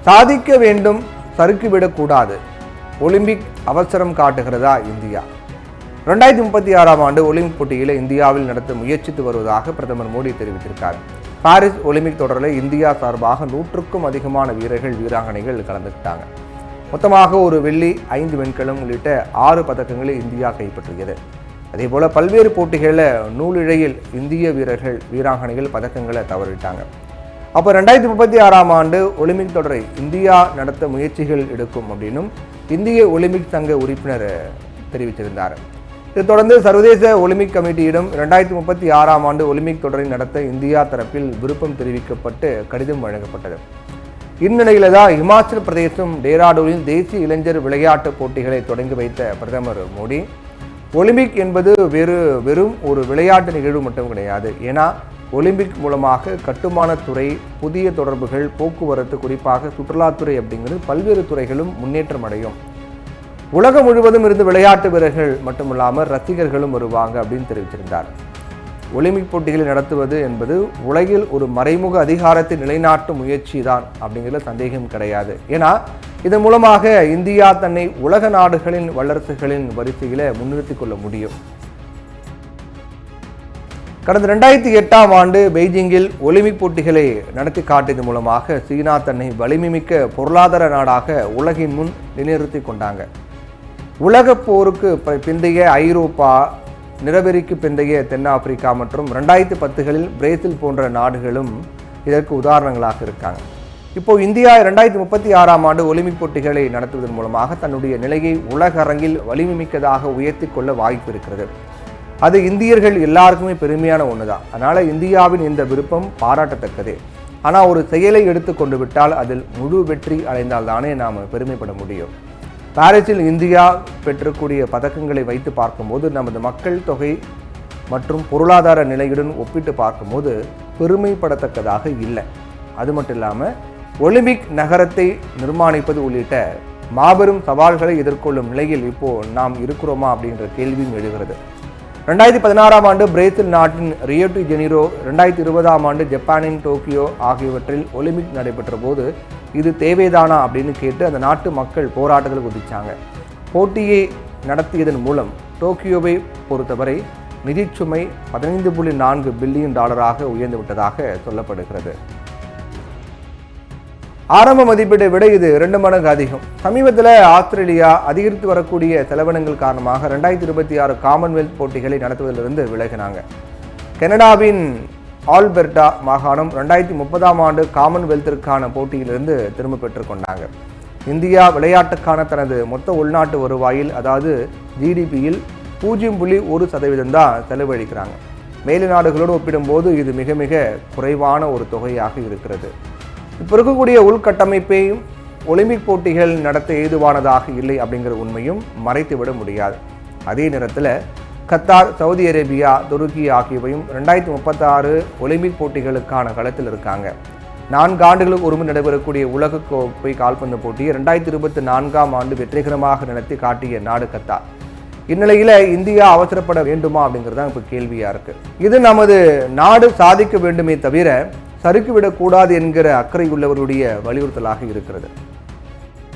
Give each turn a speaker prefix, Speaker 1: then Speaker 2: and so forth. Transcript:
Speaker 1: சாதிக்க வேண்டும், சறுக்கிவிடக்கூடாது. ஒலிம்பிக் அவசரம் காட்டுகிறதா இந்தியா? 2036ஆம் ஆண்டு ஒலிம்பிக் போட்டிகளை இந்தியாவில் நடத்த முயற்சித்து வருவதாக பிரதமர் மோடி தெரிவித்திருக்கார். பாரிஸ் ஒலிம்பிக் தொடரில் இந்தியா சார்பாக 100க்கும் அதிகமான வீரர்கள் வீராங்கனைகள் கலந்துக்கிட்டாங்க. மொத்தமாக ஒரு வெள்ளி, 5 வெண்கலம் உள்ளிட்ட 6 பதக்கங்களை இந்தியா கைப்பற்றியது. அதேபோல பல்வேறு போட்டிகளில் நூலிழையில் இந்திய வீரர்கள் வீராங்கனைகள் பதக்கங்களை தவறிட்டாங்க. அப்போ 2036ஆம் ஆண்டு ஒலிம்பிக் தொடரை இந்தியா நடத்த முயற்சிகள் எடுக்கும் அப்படின்னும் இந்திய ஒலிம்பிக் சங்க உறுப்பினர் தெரிவித்திருந்தார். இதைத் தொடர்ந்து சர்வதேச ஒலிம்பிக் கமிட்டியிடம் 2036ஆம் ஆண்டு ஒலிம்பிக் தொடரை நடத்த இந்தியா தரப்பில் விருப்பம் தெரிவிக்கப்பட்டு கடிதம் வழங்கப்பட்டது. இந்நிலையில தான் இமாச்சல பிரதேசம் டேராடூனில் தேசிய இளைஞர் விளையாட்டுப் போட்டிகளை தொடங்கி வைத்த பிரதமர் மோடி, ஒலிம்பிக் என்பது வெறும் ஒரு விளையாட்டு நிகழ்வு மட்டும் கிடையாது. ஏன்னா ஒலிம்பிக் மூலமாக கட்டுமானத்துறை, புதிய தொடர்புகள், போக்குவரத்து, குறிப்பாக சுற்றுலாத்துறை அப்படிங்கிறது பல்வேறு துறைகளும் முன்னேற்றம் அடையும். உலகம் முழுவதும் இருந்து விளையாட்டு வீரர்கள் மட்டுமில்லாமல் ரசிகர்களும் வருவாங்க அப்படின்னு தெரிவித்திருந்தார். ஒலிம்பிக் போட்டிகளை நடத்துவது என்பது உலகில் ஒரு மறைமுக அதிகாரத்தை நிலைநாட்டும் முயற்சி தான் அப்படிங்கிறதுல சந்தேகம் கிடையாது. ஏன்னா இதன் மூலமாக இந்தியா தன்னை உலக நாடுகளின் வல்லரசுகளின் வரிசையில முன்னிறுத்திக் கொள்ள முடியும். கடந்த 2008ஆம் ஆண்டு பெய்ஜிங்கில் ஒலிம்பிக் போட்டிகளை நடத்தி காட்டியது மூலமாக சீனா தன்னை வலிமைமிக்க பொருளாதார நாடாக உலகின் முன் நிலைநிறுத்தி கொண்டாங்க. உலக போருக்கு பிந்தைய ஐரோப்பா, நிறவெறிக்கு பிந்தைய தென்னாப்பிரிக்கா மற்றும் 2010களில் பிரேசில் போன்ற நாடுகளும் இதற்கு உதாரணங்களாக இருக்காங்க. இப்போ இந்தியா 2036ஆம் ஆண்டு ஒலிம்பிக் போட்டிகளை நடத்துவதன் மூலமாக தன்னுடைய நிலையை உலக அரங்கில் வலிமைமிக்கதாக உயர்த்தி கொள்ள வாய்ப்பு இருக்கிறது. அது இந்தியர்கள் எல்லாருக்குமே பெருமையான ஒன்று தான். அதனால் இந்தியாவின் இந்த விருப்பம் பாராட்டத்தக்கதே. ஆனால் ஒரு செயலை எடுத்து கொண்டு விட்டால் அதில் முழு வெற்றி அடைந்தால் தானே நாம் பெருமைப்பட முடியும். பாரிஸில் இந்தியா பெற்றக்கூடிய பதக்கங்களை வைத்து பார்க்கும்போது நமது மக்கள் தொகை மற்றும் பொருளாதார நிலையுடன் ஒப்பிட்டு பார்க்கும்போது பெருமைப்படத்தக்கதாக இல்லை. அது மட்டும் இல்லாமல் ஒலிம்பிக் நகரத்தை நிர்மாணிப்பது உள்ளிட்ட மாபெரும் சவால்களை எதிர்கொள்ளும் நிலையில் இப்போது நாம் இருக்கிறோமா அப்படின்ற கேள்வியும் எழுகிறது. 2016ஆம் ஆண்டு பிரேசில் நாட்டின் ரியோ டி ஜெனிரோ, 2020ஆம் ஆண்டு ஜப்பானின் டோக்கியோ ஆகியவற்றில் ஒலிம்பிக் நடைபெற்ற போது இது தேவைதானா அப்படின்னு கேட்டு அந்த நாட்டு மக்கள் போராட்டத்தில் குதிச்சாங்க. போட்டியை நடத்தியதன் மூலம் டோக்கியோவை பொறுத்தவரை நிதிச்சுமை $15.4 பில்லியன் உயர்ந்து விட்டதாக சொல்லப்படுகிறது. ஆரம்ப மதிப்பீட்டை விட இது 2 மடங்கு அதிகம். சமீபத்தில் ஆஸ்திரேலியா அதிகரித்து வரக்கூடிய செலவினங்கள் காரணமாக 2026 காமன்வெல்த் போட்டிகளை நடத்துவதிலிருந்து விலகினாங்க. கனடாவின் ஆல்பெர்டா மாகாணம் 2030ஆம் ஆண்டு காமன்வெல்த்திற்கான போட்டியிலிருந்து திரும்ப பெற்றுக் கொண்டாங்க. இந்தியா விளையாட்டுக்கான தனது மொத்த உள்நாட்டு வருவாயில், அதாவது ஜிடிபியில் 0.1% தான் செலவழிக்கிறாங்க. மேலை நாடுகளோடு ஒப்பிடும்போது இது மிக மிக குறைவான ஒரு தொகையாக இருக்கிறது. இப்போ இருக்கக்கூடிய உள்கட்டமைப்பையும் ஒலிம்பிக் போட்டிகள் நடத்த ஏதுவானதாக இல்லை அப்படிங்கிற உண்மையும் மறைத்துவிட முடியாது. அதே நேரத்தில் கத்தார், சவுதி அரேபியா, துருக்கி ஆகியவையும் 2036 ஒலிம்பிக் போட்டிகளுக்கான களத்தில் இருக்காங்க. 4 ஆண்டுகளுக்கு ஒருமுறை நடைபெறக்கூடிய உலகக்கோப்பை கால்பந்து போட்டியை 2024ஆம் ஆண்டு வெற்றிகரமாக நடத்தி காட்டிய நாடு கத்தார். இந்நிலையில் இந்தியா அவசரப்பட வேண்டுமா அப்படிங்கிறது தான் இப்போ கேள்வியாக இருக்குது. இது நமது நாடு சாதிக்க வேண்டுமே தவிர சறுக்கிவிடக்கூடாது என்கிற அக்கறை உள்ளவர்களுடைய வலியுறுத்தலாக இருக்கிறது.